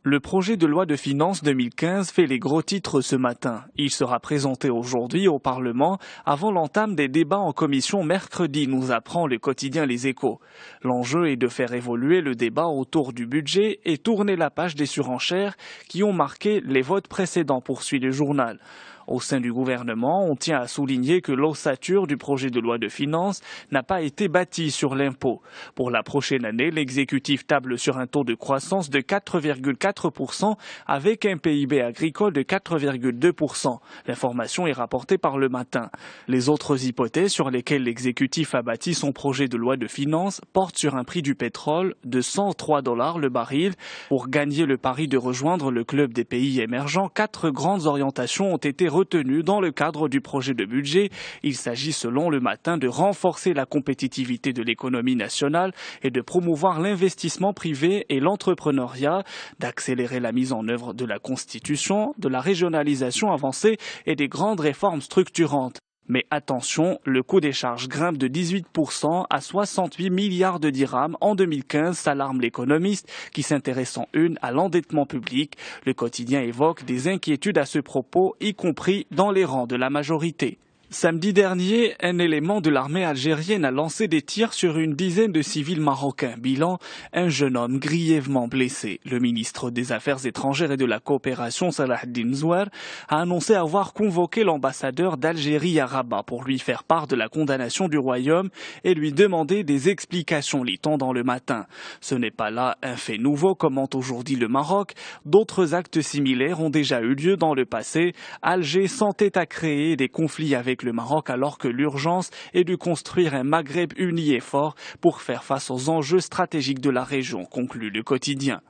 Le projet de loi de finances 2015 fait les gros titres ce matin. Il sera présenté aujourd'hui au Parlement avant l'entame des débats en commission mercredi, nous apprend le quotidien Les Échos. L'enjeu est de faire évoluer le débat autour du budget et tourner la page des surenchères qui ont marqué les votes précédents, poursuit le journal. Au sein du gouvernement, on tient à souligner que l'ossature du projet de loi de finances n'a pas été bâtie sur l'impôt. Pour la prochaine année, l'exécutif table sur un taux de croissance de 4,4% avec un PIB agricole de 4,2%. L'information est rapportée par Le Matin. Les autres hypothèses sur lesquelles l'exécutif a bâti son projet de loi de finances portent sur un prix du pétrole de $103 le baril. Pour gagner le pari de rejoindre le club des pays émergents, 4 grandes orientations ont été retenues dans le cadre du projet de budget. Il s'agit, selon Le Matin, de renforcer la compétitivité de l'économie nationale et de promouvoir l'investissement privé et l'entrepreneuriat, d'accélérer la mise en œuvre de la Constitution, de la régionalisation avancée et des grandes réformes structurantes. Mais attention, le coût des charges grimpe de 18% à 68 milliards de dirhams en 2015, s'alarme l'économiste qui s'intéresse en une à l'endettement public. Le quotidien évoque des inquiétudes à ce propos, y compris dans les rangs de la majorité. Samedi dernier, un élément de l'armée algérienne a lancé des tirs sur une dizaine de civils marocains. Bilan, un jeune homme grièvement blessé. Le ministre des Affaires étrangères et de la coopération, Salah Eddine Zouar, a annoncé avoir convoqué l'ambassadeur d'Algérie à Rabat pour lui faire part de la condamnation du royaume et lui demander des explications, lit-on dans Le Matin. Ce n'est pas là un fait nouveau, commente aujourd'hui le Maroc. D'autres actes similaires ont déjà eu lieu dans le passé. Alger s'entête à créer des conflits avec le Maroc alors que l'urgence est de construire un Maghreb uni et fort pour faire face aux enjeux stratégiques de la région, conclut le quotidien.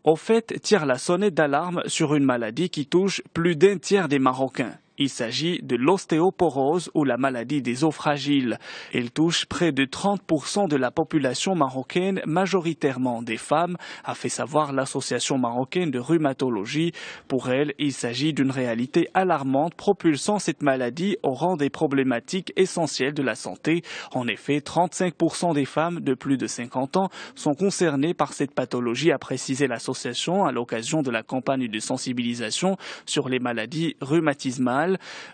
Au fait, tire la sonnette d'alarme sur une maladie qui touche plus d'un tiers des Marocains. Il s'agit de l'ostéoporose ou la maladie des os fragiles. Elle touche près de 30% de la population marocaine, majoritairement des femmes, a fait savoir l'Association marocaine de rhumatologie. Pour elle, il s'agit d'une réalité alarmante propulsant cette maladie au rang des problématiques essentielles de la santé. En effet, 35% des femmes de plus de 50 ans sont concernées par cette pathologie, a précisé l'association à l'occasion de la campagne de sensibilisation sur les maladies rhumatismales,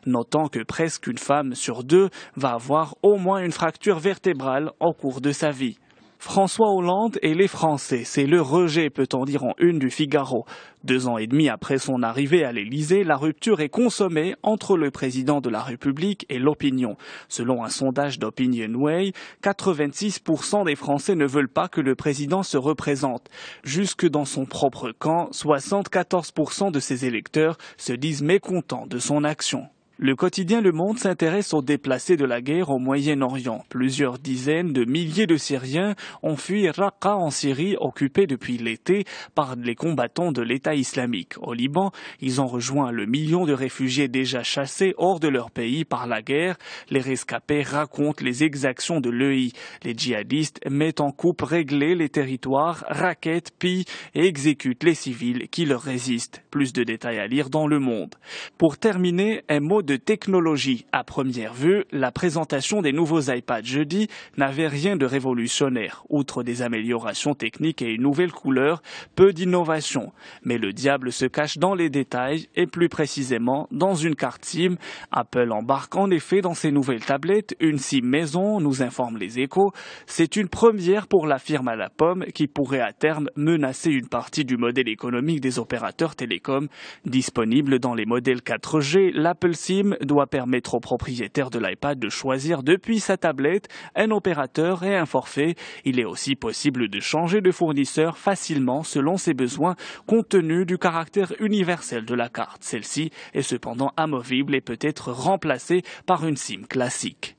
notant que presque une femme sur deux va avoir au moins une fracture vertébrale au cours de sa vie. François Hollande et les Français, c'est le rejet, peut-on dire, en une du Figaro. 2 ans et demi après son arrivée à l'Élysée, la rupture est consommée entre le président de la République et l'opinion. Selon un sondage d'Opinionway, 86% des Français ne veulent pas que le président se représente. Jusque dans son propre camp, 74% de ses électeurs se disent mécontents de son action. Le quotidien Le Monde s'intéresse aux déplacés de la guerre au Moyen-Orient. Plusieurs dizaines de milliers de Syriens ont fui Raqqa en Syrie, occupée depuis l'été par les combattants de l'État islamique. Au Liban, ils ont rejoint le million de réfugiés déjà chassés hors de leur pays par la guerre. Les rescapés racontent les exactions de l'EI. Les djihadistes mettent en coupe réglée les territoires, rackettent, pillent et exécutent les civils qui leur résistent. Plus de détails à lire dans Le Monde. Pour terminer, un mot de technologie. À première vue, la présentation des nouveaux iPads jeudi n'avait rien de révolutionnaire. Outre des améliorations techniques et une nouvelle couleur, peu d'innovation. Mais le diable se cache dans les détails et plus précisément dans une carte SIM. Apple embarque en effet dans ses nouvelles tablettes une SIM maison, nous informent Les Échos. C'est une première pour la firme à la pomme qui pourrait à terme menacer une partie du modèle économique des opérateurs télécoms. Disponible dans les modèles 4G, l'Apple SIM doit permettre au propriétaire de l'iPad de choisir depuis sa tablette un opérateur et un forfait. Il est aussi possible de changer de fournisseur facilement selon ses besoins compte tenu du caractère universel de la carte. Celle-ci est cependant amovible et peut être remplacée par une SIM classique.